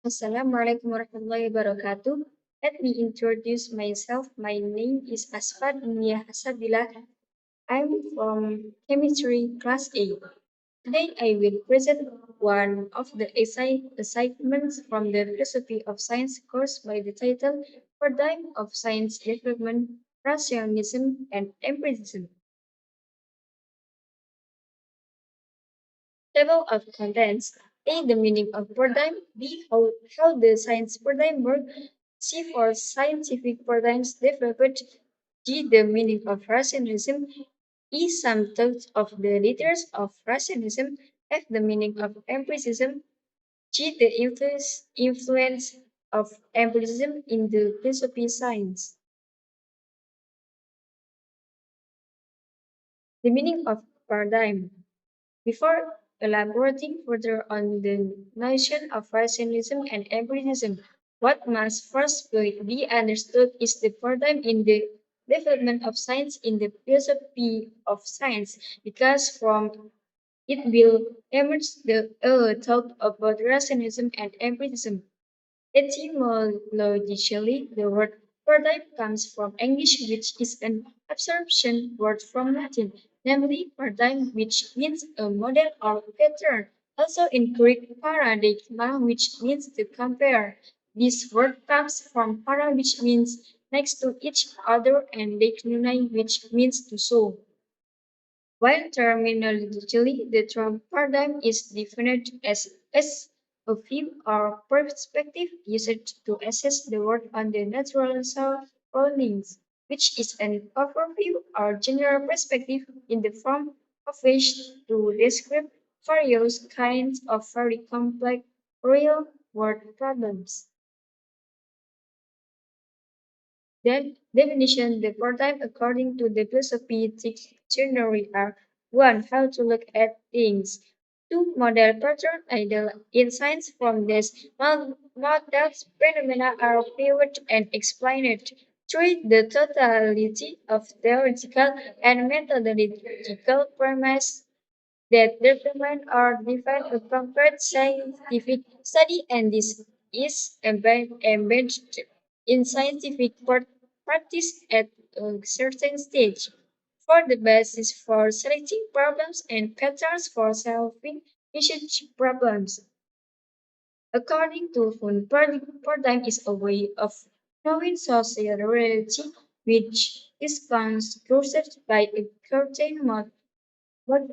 Assalamualaikum warahmatullahi wabarakatuh. Let me introduce myself. My name is Ashfa Diniyah. I'm from chemistry class A. Today I will present one of the assignments from the philosophy of science course by the title Paradigm of Science Development, Rationalism and Empiricism. Table of contents. A. The meaning of paradigm. B. How the science paradigm works. C. For scientific paradigms developed. D. The meaning of rationalism. E. Some thoughts of the leaders of rationalism. F. The meaning of empiricism. G. The influence of empiricism in the philosophy science. The meaning of paradigm. Before elaborating further on the notion of rationalism and empiricism, what must first be understood is the paradigm in the development of science in the philosophy of science, because from it will emerge the thought about rationalism and empiricism. Etymologically, the word paradigm comes from English, which is an absorption word from Latin, namely paradigm, which means a model or pattern. Also in Greek, paradigma, which means to compare. This word comes from para, which means next to each other, and deiknunai, which means to show. While terminologically the term paradigm is defined as a view or perspective used to assess the world on the natural surroundings, which is an overview or general perspective in the form of which to describe various kinds of very complex real world problems. Then definition the paradigm according to the philosophy dictionary are one, how to look at things. Two, model pattern ideal in science from this models phenomena are viewed and explained. Three, the totality of theoretical and methodological premise that determine or define a concrete scientific study, and this is embedded in scientific practice at a certain stage. For the basis for selecting problems and patterns for solving research problems. According to Kuhn, paradigm is a way of knowing social reality which is constructed by a certain mode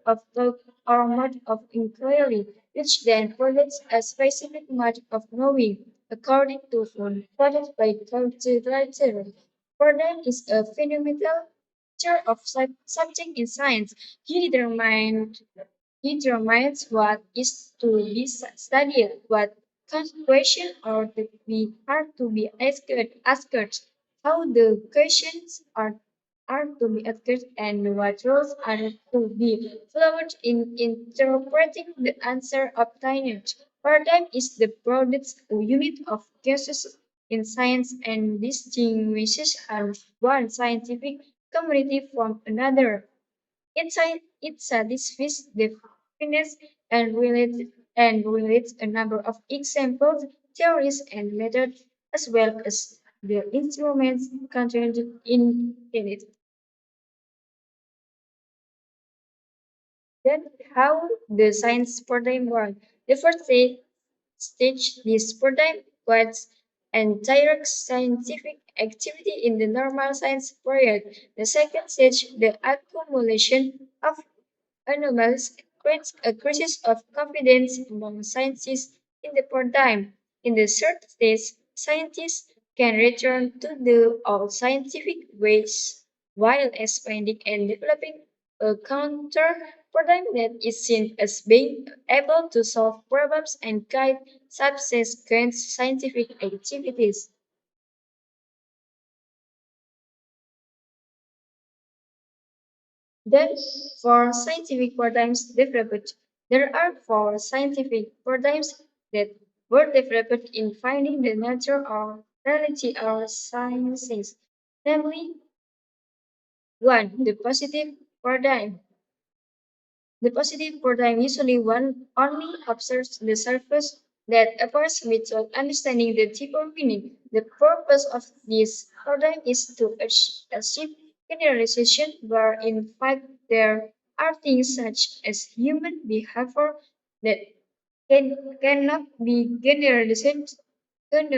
of thought or mode of inquiry, which then produces a specific mode of knowing, according to Kuhn, produced by cultivator. Paradigm is a fundamental feature of subject in science. He determines what is to be studied, what questions are to be asked, how the questions are to be asked, and what rules are to be followed in interpreting the answer obtained. Paradigm is the broadest unit of cases in science and distinguishes one scientific community from another. It satisfies the finesse and relates a number of examples, theories, and methods, as well as the instruments contained in it. Then, how the science paradigm works. The first stage, this paradigm was and direct scientific activity in the normal science period. The second stage, the accumulation of anomalies creates a crisis of confidence among scientists in the paradigm. In the third stage, scientists can return to the old scientific ways while expanding and developing a counter paradigm that is seen as being able to solve problems and guide subsequent scientific activities. Then, for scientific paradigms developed, there are four scientific paradigms that were developed in finding the nature or reality of sciences. Namely, one, the positive paradigm. The positive paradigm usually one only observes the surface that appears without understanding the deeper meaning. The purpose of this paradigm is to achieve generalization, where in fact there are things such as human behavior that cannot be generalized, and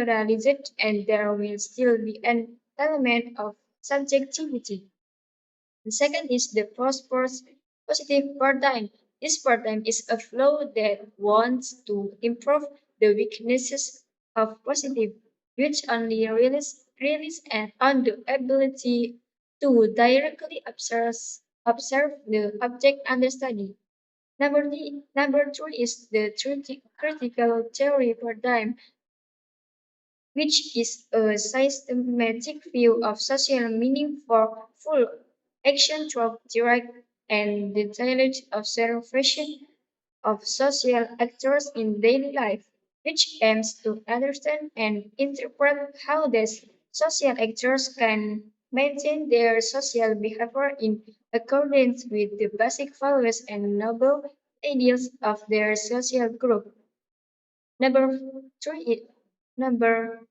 there will still be an element of subjectivity. The second is the prosperous positive paradigm. This paradigm is a flow that wants to improve the weaknesses of positive, which only relies on the ability to directly observe the object under study. Number three is the critical theory paradigm, which is a systematic view of social meaning for full action through direct and detailed observation of social actors in daily life, which aims to understand and interpret how these social actors can maintain their social behavior in accordance with the basic values and noble ideals of their social group. Number three, number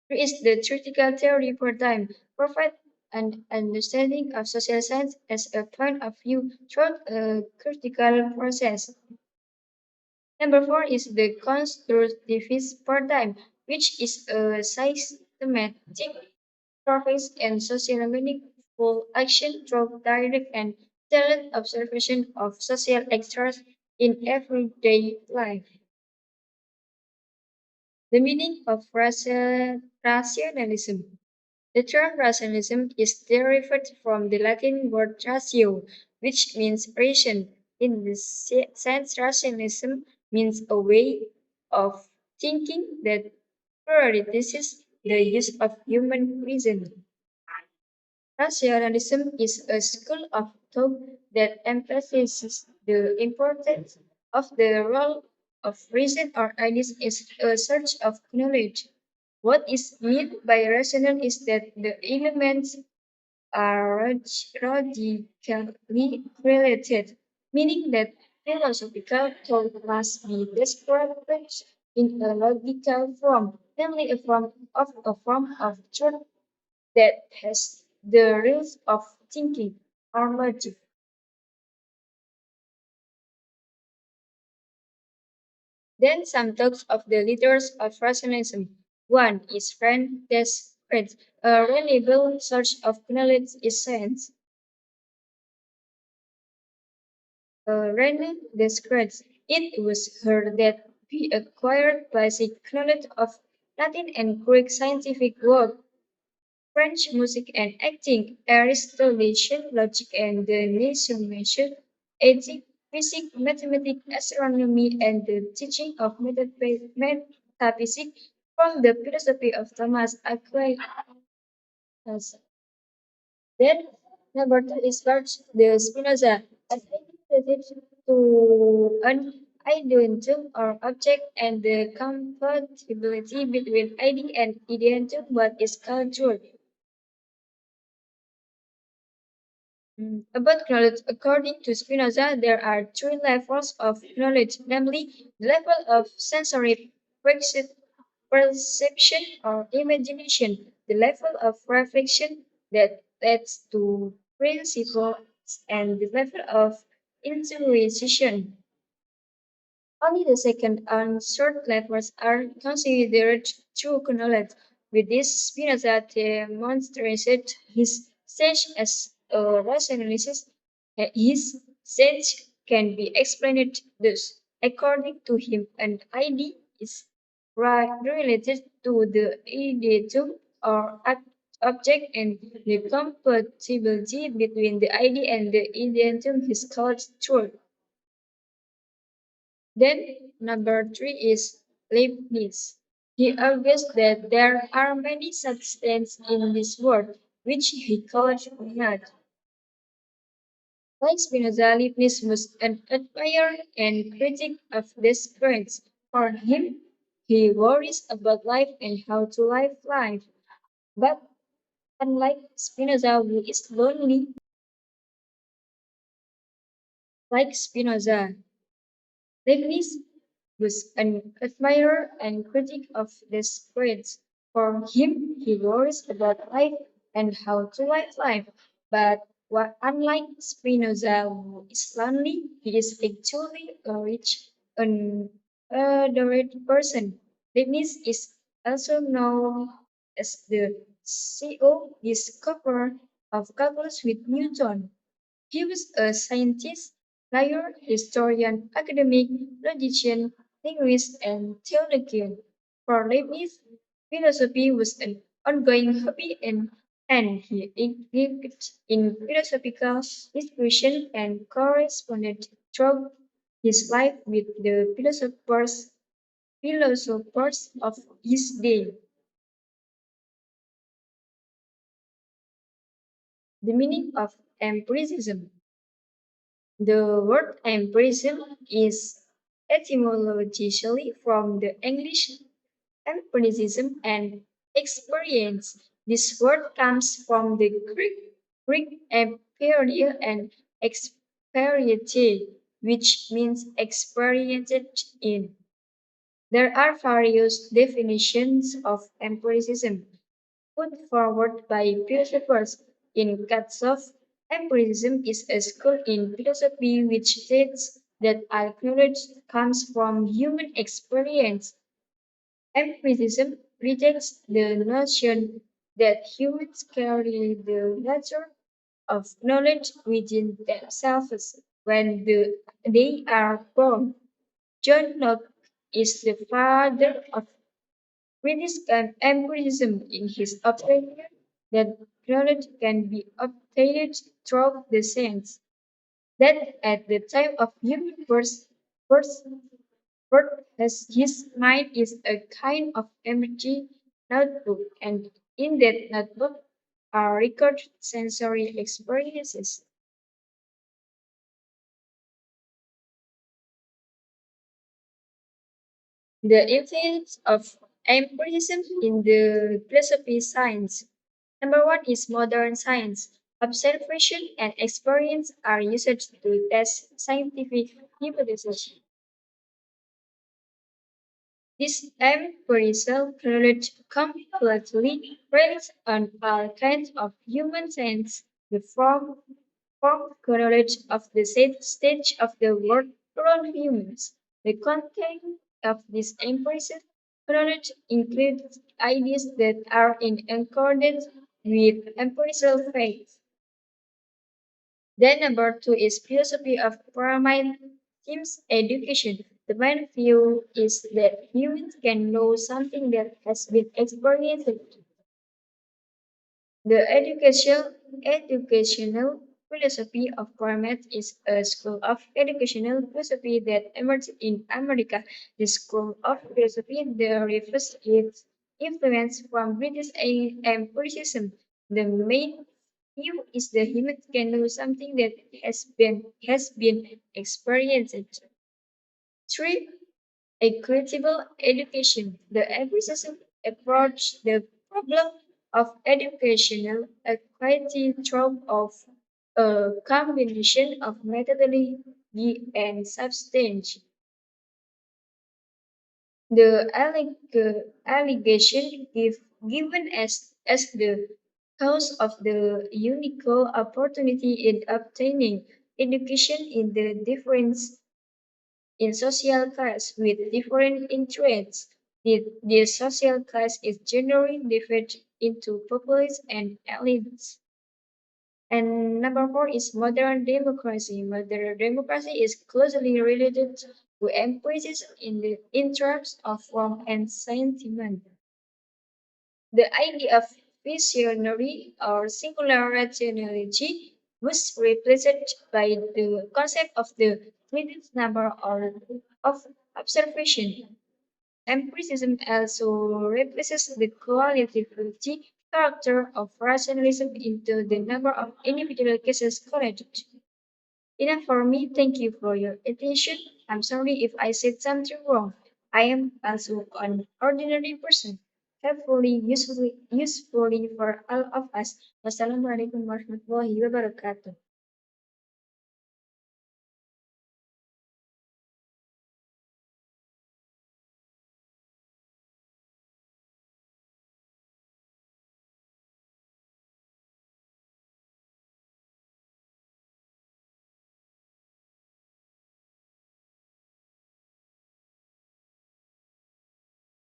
is the critical theory paradigm, provide an understanding of social science as a point of view through a critical process. Number four is the constructivist paradigm, which is a systematic process and social meaningful action through direct and detailed observation of social actors in everyday life. The meaning of rationalism. The term rationalism is derived from the Latin word ratio, which means ration. In this sense, rationalism means a way of thinking that prioritizes the use of human reason. Rationalism is a school of thought that emphasizes the importance of the role of reason or ideas in a search of knowledge. What is meant by rational is that the elements are radically related, meaning that philosophical thought must be described in a logical form, namely a form of truth that has the rules of thinking or logic. Then some talks of the leaders of rationalism. One is Frank Descartes, a reliable source of knowledge is science. Rene Descartes. It was heard that he acquired basic knowledge of Latin and Greek scientific work, French music and acting, Aristotelian logic and the Nation, ethics, physics, mathematics, astronomy, and the teaching of metaphysics from the philosophy of Thomas Aquinas. Then number two is first the Spinoza, an related to an identity or object and the compatibility between ID and identity what is called truth. About knowledge, according to Spinoza, there are three levels of knowledge, namely the level of sensory perception or imagination, the level of reflection that leads to principles, and the level of intuition. Only the second and third levels are considered true knowledge. With this, Spinoza demonstrated his stage as a rationalist. His stage can be explained thus. According to him, an idea is related to the ideatum or object, and the compatibility between the idea and the ideatum is called truth. Then number three is Leibniz. He argues that there are many substances in this world, which he calls not. Like Spinoza, Leibniz was an admirer and critic of Descartes. For him, he worries about life and how to live life. But unlike Spinoza, who is lonely, like Spinoza, Leibniz was an admirer and critic of the spirits. For him, he worries about life and how to live life. But unlike Spinoza, who is lonely, he is actually a rich and adored person. Leibniz is also known as the CEO discoverer of calculus with Newton. He was a scientist, lawyer, historian, academic, logician, linguist, and theologian. For Leibniz, philosophy was an ongoing hobby and he engaged in philosophical discussion and corresponded throughout his life with the philosophers of his day. The meaning of empiricism. The word empirism is etymologically from the English empiricism and experience. This word comes from the Greek empiria and experiente, which means experienced in. There are various definitions of empiricism put forward by philosophers. In Katzoff, empiricism is a school in philosophy which states that all knowledge comes from human experience. Empiricism rejects the notion that humans carry the nature of knowledge within themselves when they are born. John Locke is the father of British empiricism in his opinion that knowledge can be obtained through the sense. That at the time of human birth, his mind is a kind of empty notebook, and in that notebook are recorded sensory experiences. The influence of empiricism in the philosophy science. Number one is modern science. Observation and experience are used to test scientific hypotheses. This empirical knowledge completely relies on all kinds of human sense, the form knowledge of the stage of the world around humans. The content of this empirical knowledge includes ideas that are in accordance with empirical facts. Then number two is philosophy of pyramid themes education. The main view is that humans can know something that has been experienced. The educational philosophy of pyramid is a school of educational philosophy that emerged in America. The school of philosophy derives its influence from British empiricism. The main view is that humans can know something that has been experienced. Three, equitable education. The empiricism approach the problem of educational equity through of a combination of methodology and substance. The allegation given as the cause of the unequal opportunity in obtaining education in the difference in social class with different interests. The social class is generally divided into populace and elites. And number four is modern democracy. Modern democracy is closely related to emphasis in terms of form and sentiment. The idea of visionary or singular rationality was replaced by the concept of the finite number or of observation. Empiricism also replaces the qualitative character of rationalism into the number of individual cases collected. Enough for me. Thank you for your attention. I'm sorry if I said something wrong. I am also an ordinary person. Helpfully, usefully for all of us. Wassalamualaikum warahmatullahi wabarakatuh.